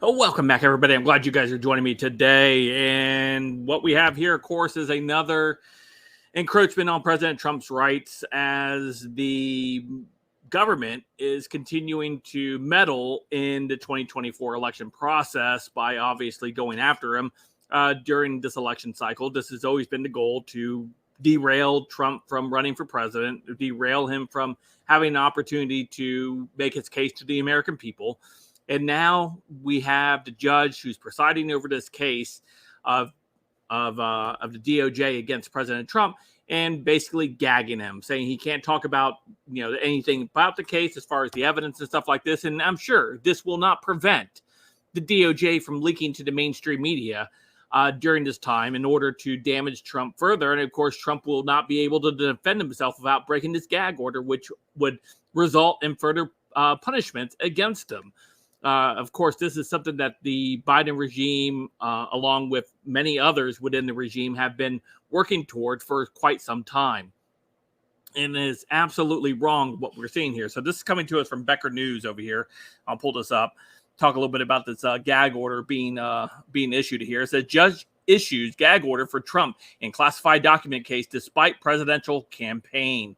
Oh, welcome back, everybody. I'm glad you guys are joining me today. And what we have here, of course, is another encroachment on President Trump's rights as the government is continuing to meddle in the 2024 election process by obviously going after him during this election cycle. This has always been the goal, to derail Trump from running for president, derail him from having an opportunity to make his case to the American people. And now we have the judge who's presiding over this case of the DOJ against President Trump, and basically gagging him, saying he can't talk about anything about the case as far as the evidence and stuff like this. And I'm sure this will not prevent the DOJ from leaking to the mainstream media during this time in order to damage Trump further. And of course, Trump will not be able to defend himself without breaking this gag order, which would result in further punishments against him. Of course, this is something that the Biden regime, along with many others within the regime, have been working toward for quite some time. And it is absolutely wrong what we're seeing here. So this is coming to us from Becker News over here. I'll pull this up, talk a little bit about this gag order being issued here. It says judge issues gag order for Trump in classified document case despite presidential campaign.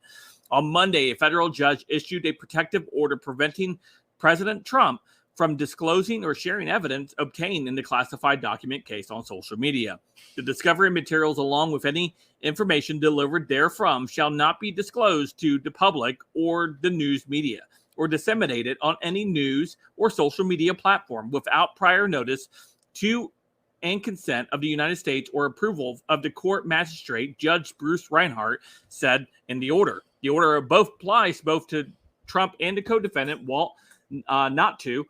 On Monday, a federal judge issued a protective order preventing President Trump from disclosing or sharing evidence obtained in the classified document case on social media. The discovery materials, along with any information delivered therefrom, shall not be disclosed to the public or the news media, or disseminated on any news or social media platform without prior notice to and consent of the United States or approval of the court magistrate, Judge Bruce Reinhart, said in the order. The order both applies both to Trump and the co-defendant, Walt not to,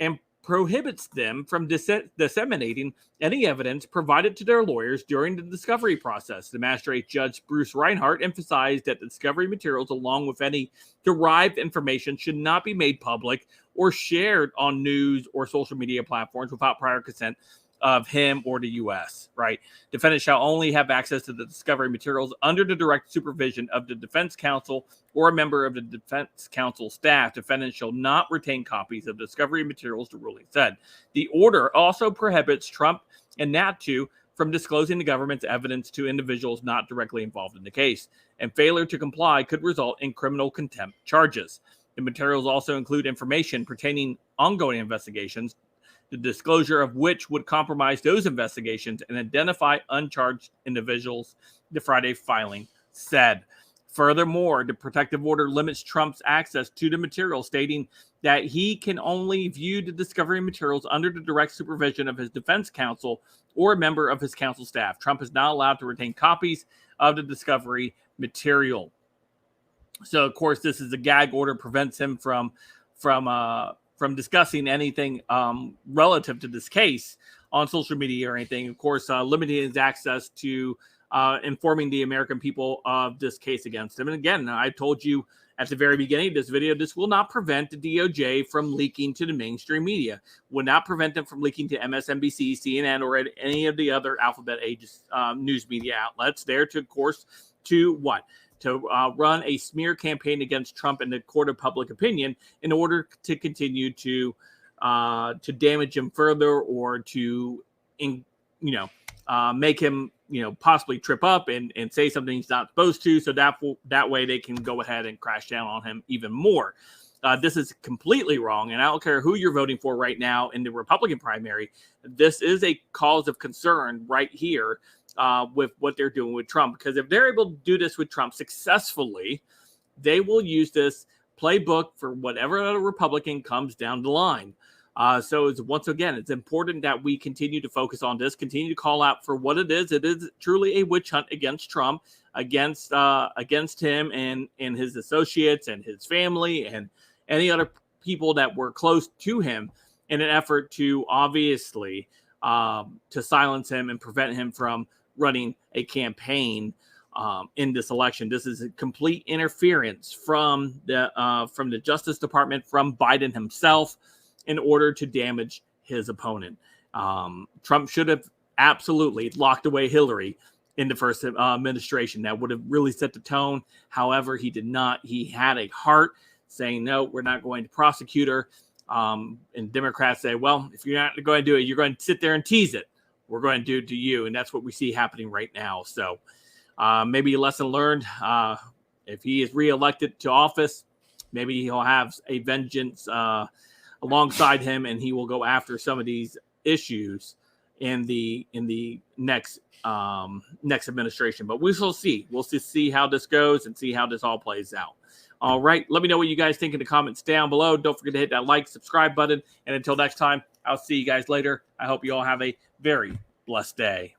and prohibits them from disseminating any evidence provided to their lawyers during the discovery process. The magistrate Judge Bruce Reinhart emphasized that the discovery materials, along with any derived information, should not be made public or shared on news or social media platforms without prior consent of him or the U.S., right? Defendants shall only have access to the discovery materials under the direct supervision of the defense counsel or a member of the defense counsel staff. Defendants shall not retain copies of discovery materials, the ruling said. The order also prohibits Trump and NAT2 from disclosing the government's evidence to individuals not directly involved in the case, and failure to comply could result in criminal contempt charges. The materials also include information pertaining ongoing investigations, the disclosure of which would compromise those investigations and identify uncharged individuals, the Friday filing said. Furthermore, the protective order limits Trump's access to the material, stating that he can only view the discovery materials under the direct supervision of his defense counsel or a member of his counsel staff. Trump is not allowed to retain copies of the discovery material. So, of course, this is a gag order, prevents him from discussing anything relative to this case on social media or anything. Of course, limiting his access to informing the American people of this case against him. And again, I told you at the very beginning of this video, this will not prevent the DOJ from leaking to the mainstream media, will not prevent them from leaking to MSNBC, CNN, or any of the other alphabet ages news media outlets. There to, of course, to what? To run a smear campaign against Trump in the court of public opinion in order to continue to damage him further, or to make him possibly trip up and say something he's not supposed to. So that way they can go ahead and crash down on him even more. This is completely wrong, and I don't care who you're voting for right now in the Republican primary. This is a cause of concern right here with what they're doing with Trump, because if they're able to do this with Trump successfully, they will use this playbook for whatever other Republican comes down the line. So once again, it's important that we continue to focus on this, continue to call out for what it is. It is truly a witch hunt against Trump, against him and his associates and his family and any other people that were close to him, in an effort to obviously to silence him and prevent him from running a campaign in this election. This is a complete interference from the Justice Department, from Biden himself, in order to damage his opponent. Trump should have absolutely locked away Hillary in the first administration. That would have really set the tone. However, he did not. He had a heart saying, no, we're not going to prosecute her. And Democrats say, well, if you're not going to do it, you're going to sit there and tease it. We're going to do it to you. And that's what we see happening right now. So maybe a lesson learned. If he is reelected to office, maybe he'll have a vengeance alongside him, and he will go after some of these issues in the next administration. But we shall see. We'll just see how this goes and see how this all plays out. All right. Let me know what you guys think in the comments down below. Don't forget to hit that like, subscribe button. And until next time, I'll see you guys later. I hope you all have a very blessed day.